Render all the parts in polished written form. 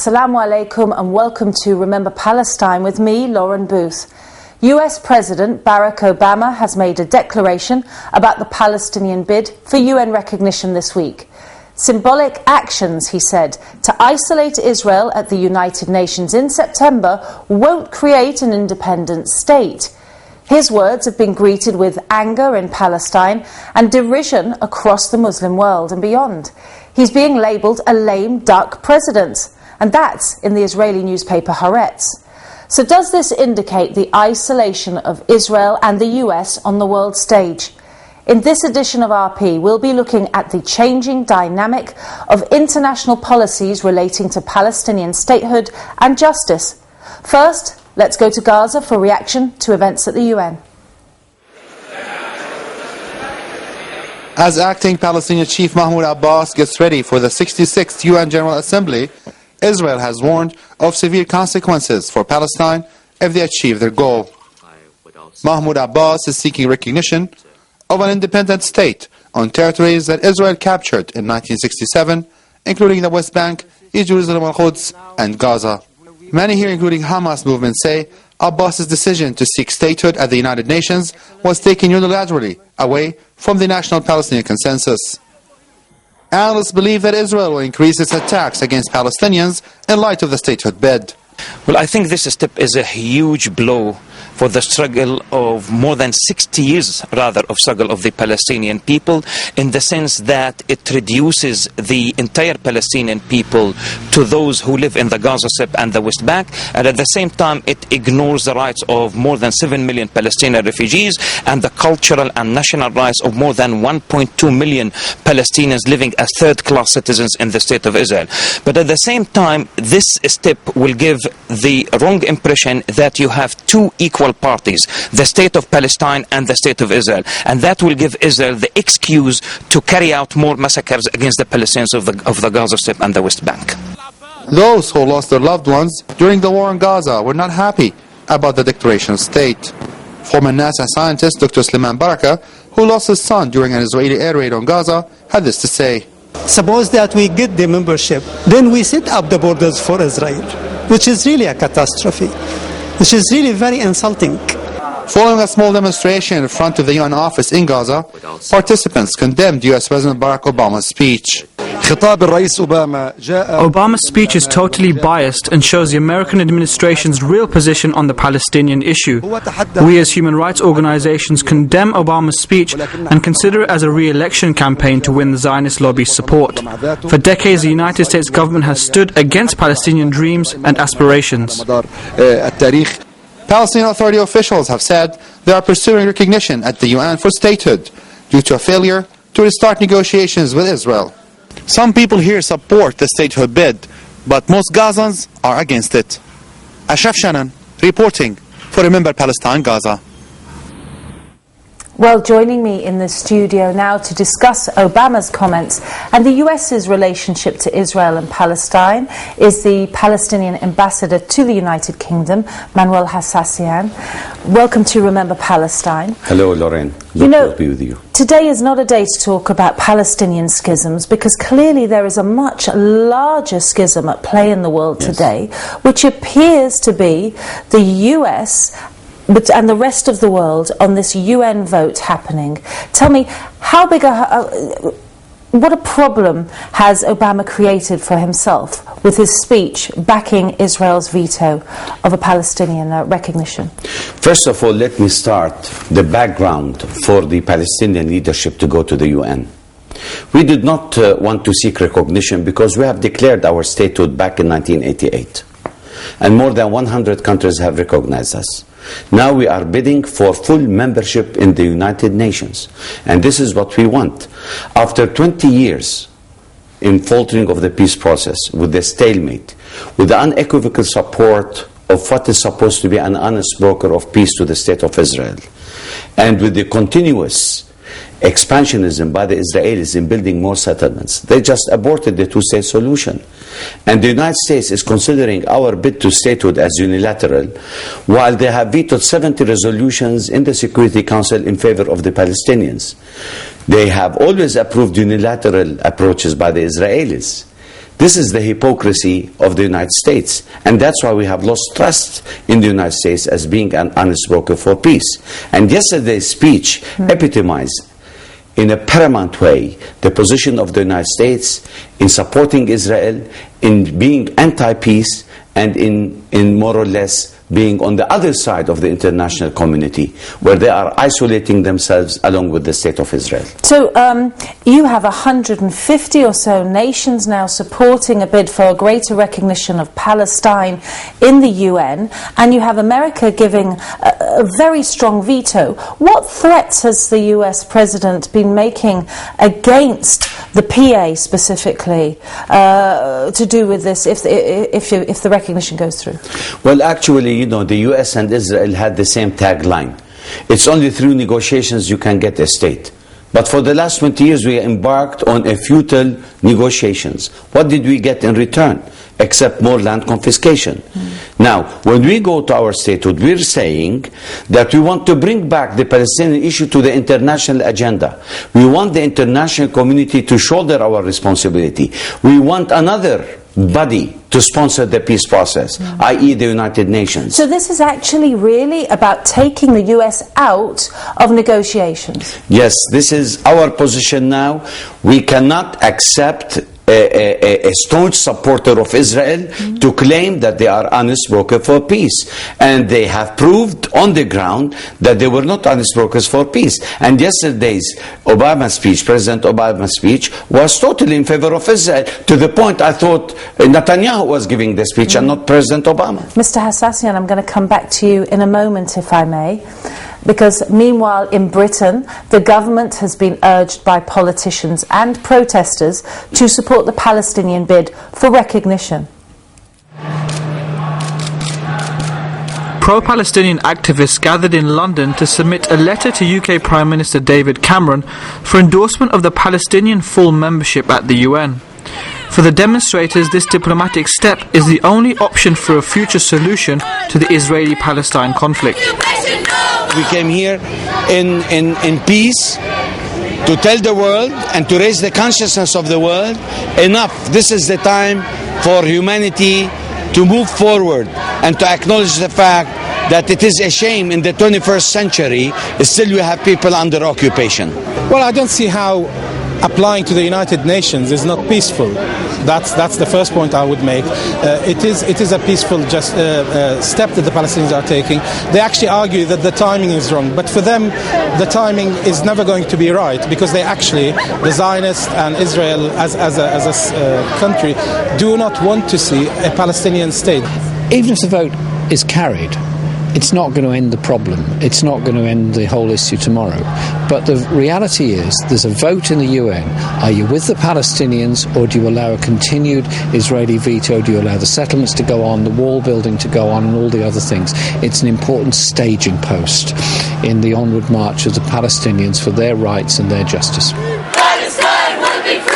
Assalamu alaikum and welcome to Remember Palestine with me, Lauren Booth. US President Barack Obama has made a declaration about the Palestinian bid for UN recognition this week. Symbolic actions, he said, to isolate Israel at the United Nations in September won't create an independent state. His words have been greeted with anger in Palestine and derision across the Muslim world and beyond. He's being labelled a lame duck president, and that's in the Israeli newspaper Haaretz. So does this indicate the isolation of Israel and the US on the world stage? In this edition of RP, we'll be looking at the changing dynamic of international policies relating to Palestinian statehood and justice. First, let's go to Gaza for reaction to events at the UN. As acting Palestinian Chief Mahmoud Abbas gets ready for the 66th UN General Assembly, Israel has warned of severe consequences for Palestine if they achieve their goal. Mahmoud Abbas is seeking recognition of an independent state on territories that Israel captured in 1967, including the West Bank, East Jerusalem al-Quds, and Gaza. Many here, including Hamas movement, say Abbas's decision to seek statehood at the United Nations was taken unilaterally away from the national Palestinian consensus. Analysts believe that Israel will increase its attacks against Palestinians in light of the statehood bid. Well, I think this step is a huge blow for the struggle of more than 60 years, rather, of struggle of the Palestinian people, in the sense that it reduces the entire Palestinian people to those who live in the Gaza Strip and the West Bank, and at the same time it ignores the rights of more than 7 million Palestinian refugees and the cultural and national rights of more than 1.2 million Palestinians living as third-class citizens in the State of Israel. But at the same time, this step will give the wrong impression that you have two equal parties, the State of Palestine and the State of Israel, and that will give Israel the excuse to carry out more massacres against the Palestinians of the Gaza Strip and the West Bank. Those who lost their loved ones during the war in Gaza were not happy about the declaration of state. Former NASA scientist Dr. Suleiman Baraka, who lost his son during an Israeli air raid on Gaza, had this to say. Suppose that we get the membership, then we set up the borders for Israel, which is really a catastrophe, which is really very insulting. Following a small demonstration in front of the UN office in Gaza, participants condemned US President Barack Obama's speech. Obama's speech is totally biased and shows the American administration's real position on the Palestinian issue. We as human rights organizations condemn Obama's speech and consider it as a re-election campaign to win the Zionist lobby's support. For decades, the United States government has stood against Palestinian dreams and aspirations. Palestinian Authority officials have said they are pursuing recognition at the UN for statehood due to a failure to restart negotiations with Israel. Some people here support the statehood bid, but most Gazans are against it. Ashraf Shannon reporting for Remember Palestine, Gaza. Well, joining me in the studio now to discuss Obama's comments and the US's relationship to Israel and Palestine is the Palestinian ambassador to the United Kingdom, Manuel Hassassian. Welcome to Remember Palestine. Hello, Lauren. Good to be with you. Today is not a day to talk about Palestinian schisms because clearly there is a much larger schism at play in the world today, which appears to be the US and the rest of the world on this UN vote happening. Tell me, how big what a problem has Obama created for himself with his speech backing Israel's veto of a Palestinian recognition? First of all, let me start the background for the Palestinian leadership to go to the UN. We did not want to seek recognition because we have declared our statehood back in 1988. And more than 100 countries have recognized us. Now we are bidding for full membership in the United Nations. And this is what we want. After 20 years in faltering of the peace process, with the stalemate, with the unequivocal support of what is supposed to be an honest broker of peace to the State of Israel, and with the continuous expansionism by the Israelis in building more settlements. They just aborted the two-state solution. And the United States is considering our bid to statehood as unilateral, while they have vetoed 70 resolutions in the Security Council in favor of the Palestinians. They have always approved unilateral approaches by the Israelis. This is the hypocrisy of the United States. And that's why we have lost trust in the United States as being an honest broker for peace. And yesterday's speech epitomized in a paramount way the position of the United States in supporting Israel, in being anti-peace, and in more or less being on the other side of the international community, where they are isolating themselves along with the state of Israel. So you have 150 or so nations now supporting a bid for a greater recognition of Palestine in the UN, and you have America giving a very strong veto. What threats has the US president been making against the PA specifically to do with this if the recognition goes through? Well, actually, the US and Israel had the same tagline. It's only through negotiations you can get a state. But for the last 20 years we embarked on a futile negotiations. What did we get in return? Except more land confiscation. Now, when we go to our statehood, we're saying that we want to bring back the Palestinian issue to the international agenda. We want the international community to shoulder our responsibility. We want another body to sponsor the peace process, i.e. the United Nations. So this is actually really about taking the US out of negotiations? Yes, this is our position now. We cannot accept a staunch supporter of Israel to claim that they are honest brokers for peace. And they have proved on the ground that they were not honest brokers for peace. And yesterday's President Obama's speech, was totally in favor of Israel, to the point I thought Netanyahu was giving the speech and not President Obama. Mr. Hassassian, I'm going to come back to you in a moment, if I may. Because meanwhile in Britain, the government has been urged by politicians and protesters to support the Palestinian bid for recognition. Pro-Palestinian activists gathered in London to submit a letter to UK Prime Minister David Cameron for endorsement of the Palestinian full membership at the UN. For the demonstrators, this diplomatic step is the only option for a future solution to the Israeli-Palestine conflict. We came here in peace to tell the world and to raise the consciousness of the world. Enough. This is the time for humanity to move forward and to acknowledge the fact that it is a shame in the 21st century still we have people under occupation. Well, I don't see how applying to the United Nations is not peaceful. That's the first point I would make. It is a peaceful step that the Palestinians are taking. They actually argue that the timing is wrong, but for them the timing is never going to be right, because they actually, the Zionists and Israel as a country, do not want to see a Palestinian state. Even if the vote is carried, it's not going to end the problem. It's not going to end the whole issue tomorrow. But the reality is, there's a vote in the UN. Are you with the Palestinians, or do you allow a continued Israeli veto? Do you allow the settlements to go on, the wall building to go on, and all the other things? It's an important staging post in the onward march of the Palestinians for their rights and their justice. Palestine will be free!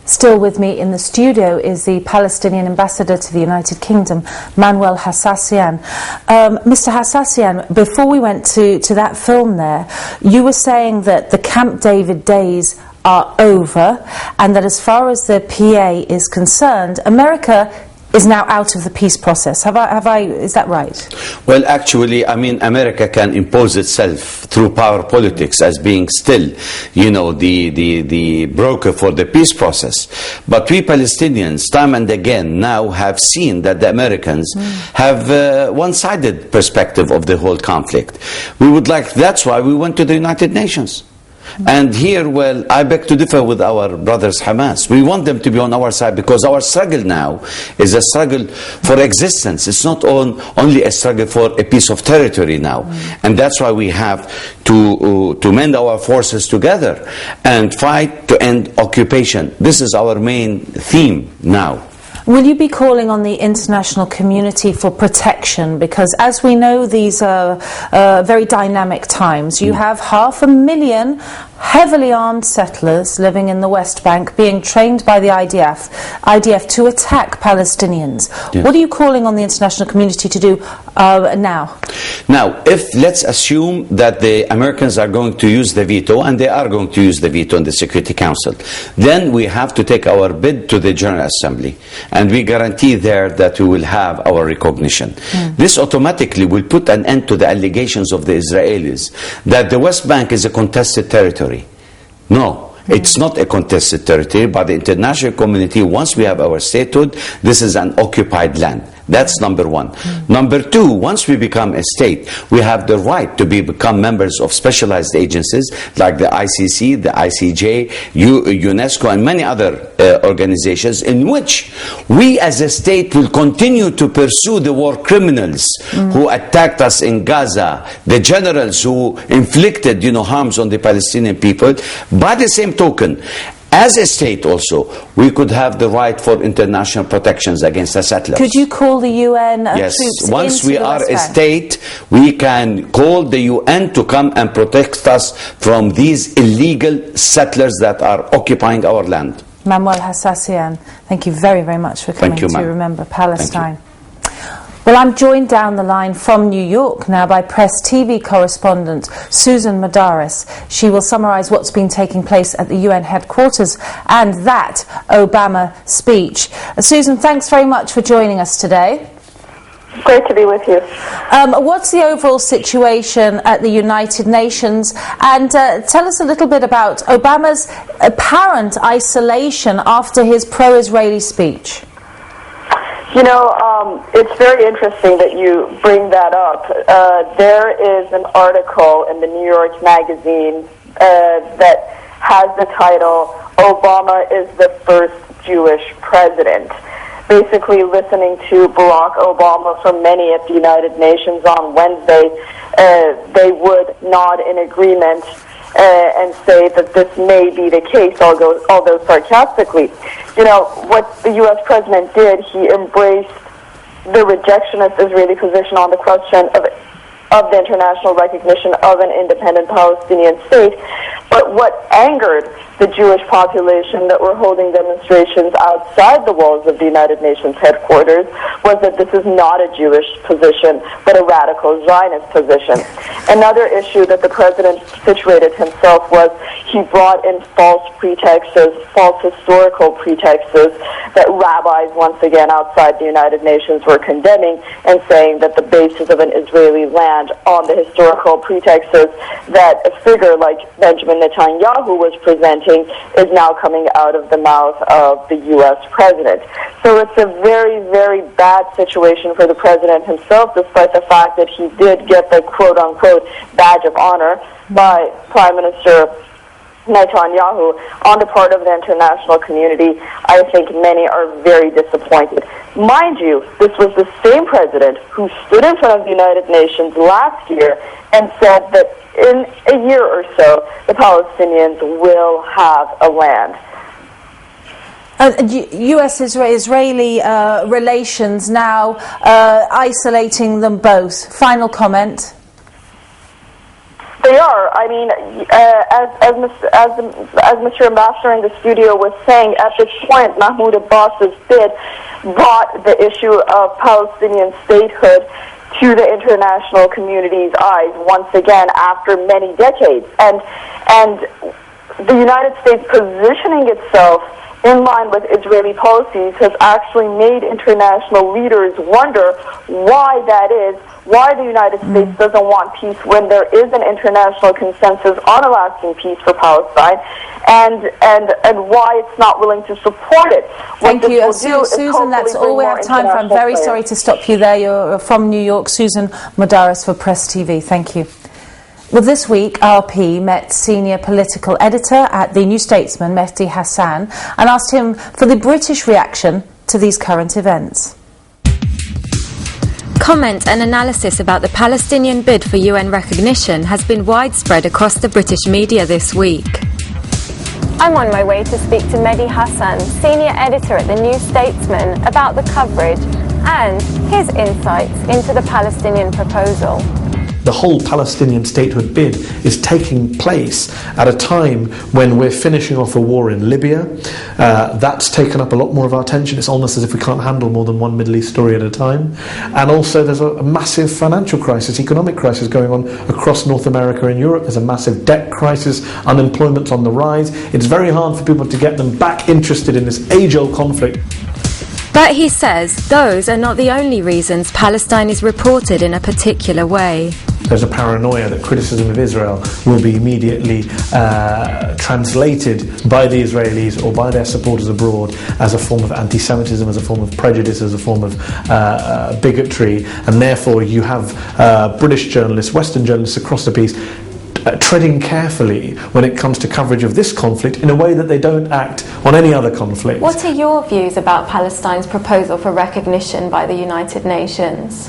Still with me in the studio is the Palestinian ambassador to the United Kingdom, Manuel Hassassian. Mr. Hassassian, before we went to that film there, you were saying that the Camp David days are over, and that as far as the PA is concerned, America is now out of the peace process. Is that right? Well, actually, America can impose itself through power politics as being still, the broker for the peace process. But we Palestinians, time and again, now have seen that the Americans have one-sided perspective of the whole conflict. That's why we went to the United Nations. And here, well, I beg to differ with our brothers Hamas. We want them to be on our side, because our struggle now is a struggle for existence. It's not only a struggle for a piece of territory now. And that's why we have to mend our forces together and fight to end occupation. This is our main theme now. Will you be calling on the international community for protection? Because as we know, these are very dynamic times. You have 500,000 heavily armed settlers living in the West Bank being trained by the IDF to attack Palestinians. Yeah. What are you calling on the international community to do now? Now, if let's assume that the Americans are going to use the veto, and they are going to use the veto in the Security Council, then we have to take our bid to the General Assembly, and we guarantee there that we will have our recognition. This automatically will put an end to the allegations of the Israelis that the West Bank is a contested territory. No. It's not a contested territory, but the international community, once we have our statehood, this is an occupied land. That's number one. Number two, once we become a state, we have the right to become members of specialized agencies like the ICC, the ICJ, UNESCO, and many other organizations in which we as a state will continue to pursue the war criminals who attacked us in Gaza, the generals who inflicted, harms on the Palestinian people. By the same token, as a state also, we could have the right for international protections against the settlers. Could you call the UN yes, troops once into we the are West a Bank? state, we can call the UN to come and protect us from these illegal settlers that are occupying our land. Manuel Hassassian, thank you very, very much for coming Thank you, to ma'am. Remember Palestine. Well, I'm joined down the line from New York now by Press TV correspondent Susan Madaris. She will summarise what's been taking place at the UN headquarters and that Obama speech. Susan, thanks very much for joining us today. Great to be with you. What's the overall situation at the United Nations? And tell us a little bit about Obama's apparent isolation after his pro-Israeli speech. It's very interesting that you bring that up. There is an article in the New York Magazine that has the title, "Obama is the first Jewish president." Basically listening to Barack Obama from many at the United Nations on Wednesday, they would nod in agreement and say that this may be the case, although sarcastically. What the U.S. president did, he embraced the rejectionist Israeli position on the question of the international recognition of an independent Palestinian state. But what angered the Jewish population that were holding demonstrations outside the walls of the United Nations headquarters was that this is not a Jewish position, but a radical Zionist position. Another issue that the president situated himself was he brought in false pretexts, false historical pretexts that rabbis once again outside the United Nations were condemning and saying that the basis of an Israeli land on the historical pretexts that a figure like Benjamin Netanyahu was presenting is now coming out of the mouth of the U.S. president. So it's a very, very bad situation for the president himself, despite the fact that he did get the quote-unquote badge of honor by Prime Minister Netanyahu. On the part of the international community, I think many are very disappointed. Mind you, this was the same president who stood in front of the United Nations last year and said that in a year or so, the Palestinians will have a land. U.S.-Israeli relations now isolating them both. Final comment? They are. I mean, as Mr. Ambassador in the studio was saying, at this point, Mahmoud Abbas's bid brought the issue of Palestinian statehood to the international community's eyes once again after many decades. And the United States positioning itself in line with Israeli policies has actually made international leaders wonder why that is, why the United States doesn't want peace when there is an international consensus on a lasting peace for Palestine, and why it's not willing to support it. Thank you. Susan, that's all we have time for. I'm very sorry to stop you there. You're from New York. Susan Madaris for Press TV. Thank you. Well, this week, RP met senior political editor at The New Statesman, Mehdi Hassan, and asked him for the British reaction to these current events. Comment and analysis about the Palestinian bid for UN recognition has been widespread across the British media this week. I'm on my way to speak to Mehdi Hassan, senior editor at The New Statesman, about the coverage and his insights into the Palestinian proposal. the whole Palestinian statehood bid is taking place at a time when we're finishing off a war in Libya. That's taken up a lot more of our attention. It's almost as if we can't handle more than one Middle East story at a time. And also there's a massive financial crisis, economic crisis going on across North America and Europe. There's a massive debt crisis, unemployment's on the rise. It's very hard for people to get them back interested in this age-old conflict. But he says those are not the only reasons Palestine is reported in a particular way. There's a paranoia that criticism of Israel will be immediately translated by the Israelis or by their supporters abroad as a form of anti-Semitism, as a form of prejudice, as a form of bigotry, and therefore you have British journalists, Western journalists across the piece treading carefully when it comes to coverage of this conflict in a way that they don't act on any other conflict. What are your views about Palestine's proposal for recognition by the United Nations?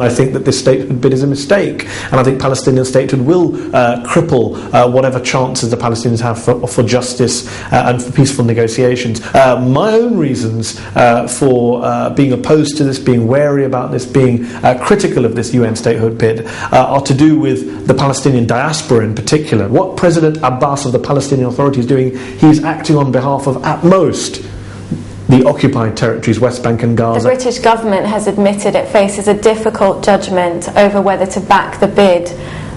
I think that this statehood bid is a mistake, and I think Palestinian statehood will cripple whatever chances the Palestinians have for justice and for peaceful negotiations. My own reasons for being opposed to this, being wary about this, being critical of this UN statehood bid are to do with the Palestinian diaspora in particular. What President Abbas of the Palestinian Authority is doing, he's acting on behalf of, at most, the occupied territories, West Bank and Gaza. The British government has admitted it faces a difficult judgment over whether to back the bid.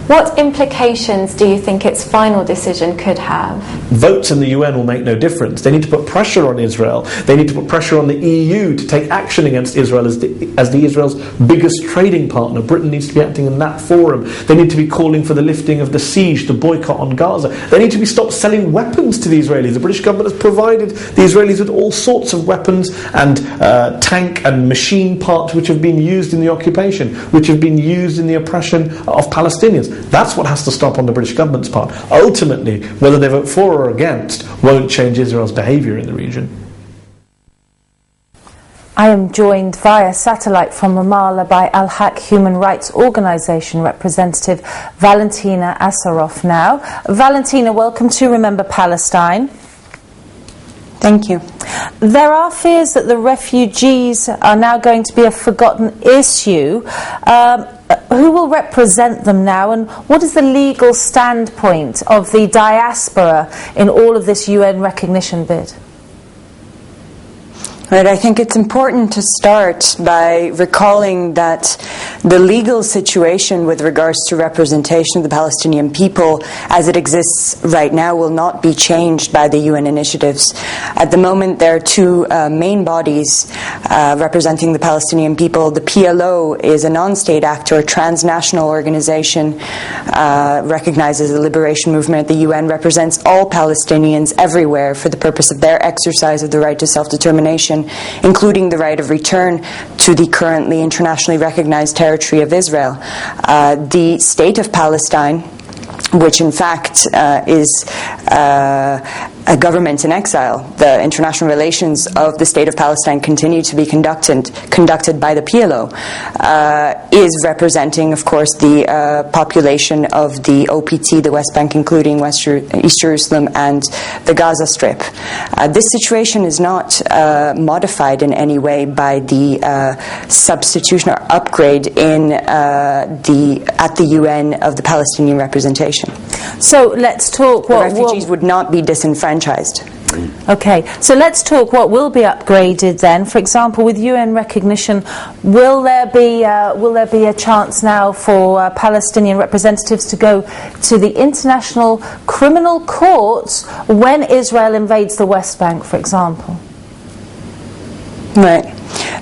What implications do you think its final decision could have? Votes in the UN will make no difference. They need to put pressure on Israel. They need to put pressure on the EU to take action against Israel as the Israel's biggest trading partner. Britain needs to be acting in that forum. They need to be calling for the lifting of the siege, the boycott on Gaza. They need to be stopped selling weapons to the Israelis. The British government has provided the Israelis with all sorts of weapons and tank and machine parts which have been used in the occupation, which have been used in the oppression of Palestinians. That's what has to stop on the British government's part. Ultimately, whether they vote for or against won't change Israel's behaviour in the region. I am joined via satellite from Ramallah by Al-Haq Human Rights Organisation representative Valentina Asarov now. Valentina, welcome to Remember Palestine. Thank you. There are fears that the refugees are now going to be a forgotten issue. Who will represent them now, and what is the legal standpoint of the diaspora in all of this UN recognition bid? Right, I think it's important to start by recalling that the legal situation with regards to representation of the Palestinian people as it exists right now will not be changed by the UN initiatives. At the moment, there are two main bodies representing the Palestinian people. The PLO is a non-state actor, a transnational organization, recognizes the liberation movement at the UN, represents all Palestinians everywhere for the purpose of their exercise of the right to self-determination, including the right of return to the currently internationally recognized territory of Israel. The state of Palestine, which in fact is a government in exile. The international relations of the state of Palestine continue to be conducted by the PLO, is representing, of course, the population of the OPT, the West Bank, including East Jerusalem and the Gaza Strip. This situation is not modified in any way by the substitution or upgrade at the UN of the Palestinian representation. So let's talk. The refugees would not be disenfranchised. Okay, so let's talk what will be upgraded then. For example, with UN recognition, will there be a chance now for Palestinian representatives to go to the International Criminal Court when Israel invades the West Bank, for example? Right.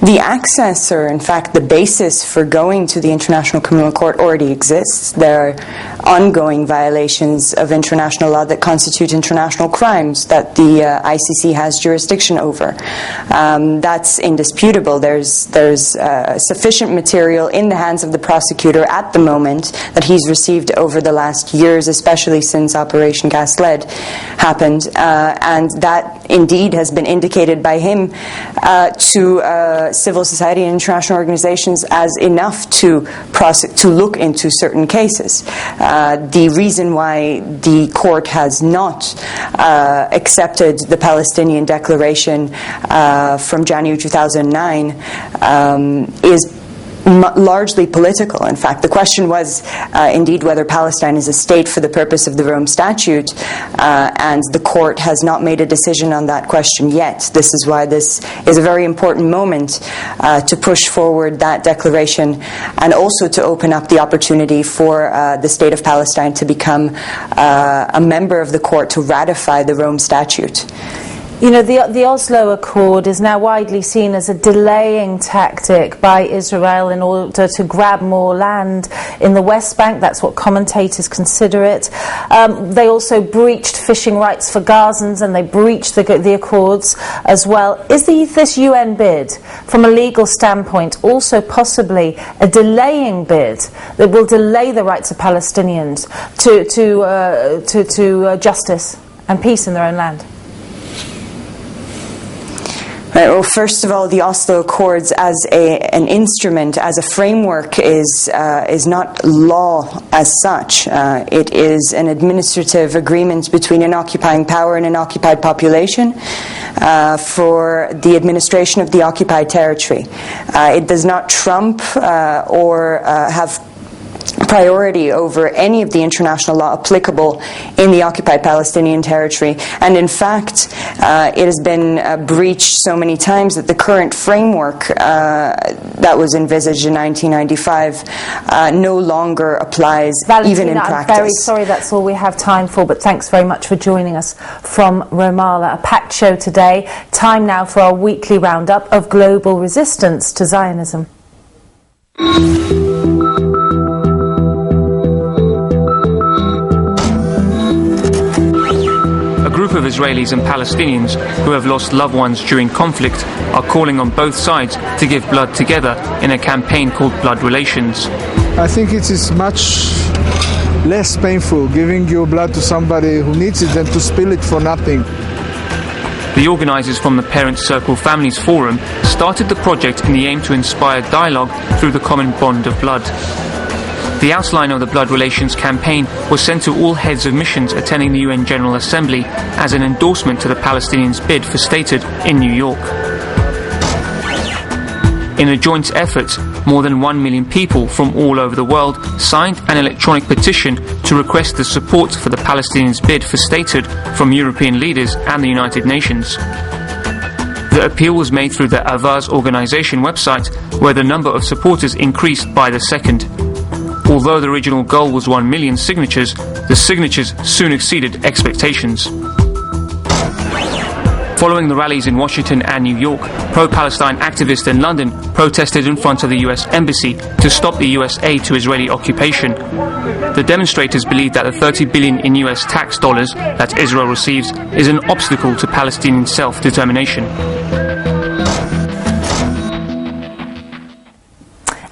The access, or in fact the basis for going to the International Criminal Court already exists. There are ongoing violations of international law that constitute international crimes that the ICC has jurisdiction over. That's indisputable. There's sufficient material in the hands of the prosecutor at the moment that he's received over the last years, especially since Operation Cast Lead happened, and that indeed has been indicated by him to civil society and international organizations as enough to look into certain cases. The reason why the court has not accepted the Palestinian declaration from January 2009 is largely political. In fact, the question was indeed whether Palestine is a state for the purpose of the Rome Statute, and the court has not made a decision on that question yet. This is why this is a very important moment to push forward that declaration, and also to open up the opportunity for the state of Palestine to become a member of the court to ratify the Rome Statute. You know, the Oslo Accord is now widely seen as a delaying tactic by Israel in order to grab more land in the West Bank. That's what commentators consider it. They also breached fishing rights for Gazans, and they breached the accords as well. Is this UN bid, from a legal standpoint, also possibly a delaying bid that will delay the rights of Palestinians to justice and peace in their own land? Right, well, first of all, the Oslo Accords as an instrument, as a framework, is not law as such. It is an administrative agreement between an occupying power and an occupied population for the administration of the occupied territory. It does not trump or have priority over any of the international law applicable in the occupied Palestinian territory, and in fact it has been breached so many times that the current framework that was envisaged in 1995 no longer applies. Valentina, even in practice. I'm very sorry, that's all we have time for, but thanks very much for joining us from Ramallah. A packed show today. Time now for our weekly roundup of global resistance to Zionism. A group of Israelis and Palestinians who have lost loved ones during conflict are calling on both sides to give blood together in a campaign called Blood Relations. I think it is much less painful giving your blood to somebody who needs it than to spill it for nothing. The organisers from the Parents Circle Families Forum started the project in the aim to inspire dialogue through the common bond of blood. The outline of the Blood Relations campaign was sent to all heads of missions attending the UN General Assembly as an endorsement to the Palestinians' bid for statehood in New York. In a joint effort, more than 1 million people from all over the world signed an electronic petition to request the support for the Palestinians' bid for statehood from European leaders and the United Nations. The appeal was made through the Avaz organisation website, where the number of supporters increased by the second. Although the original goal was 1 million signatures, the signatures soon exceeded expectations. Following the rallies in Washington and New York, pro-Palestine activists in London protested in front of the US Embassy to stop the US aid to Israeli occupation. The demonstrators believe that the $30 billion in US tax dollars that Israel receives is an obstacle to Palestinian self-determination.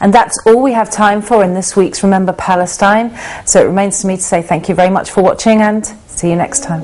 And that's all we have time for in this week's Remember Palestine. So it remains to me to say thank you very much for watching, and see you next time.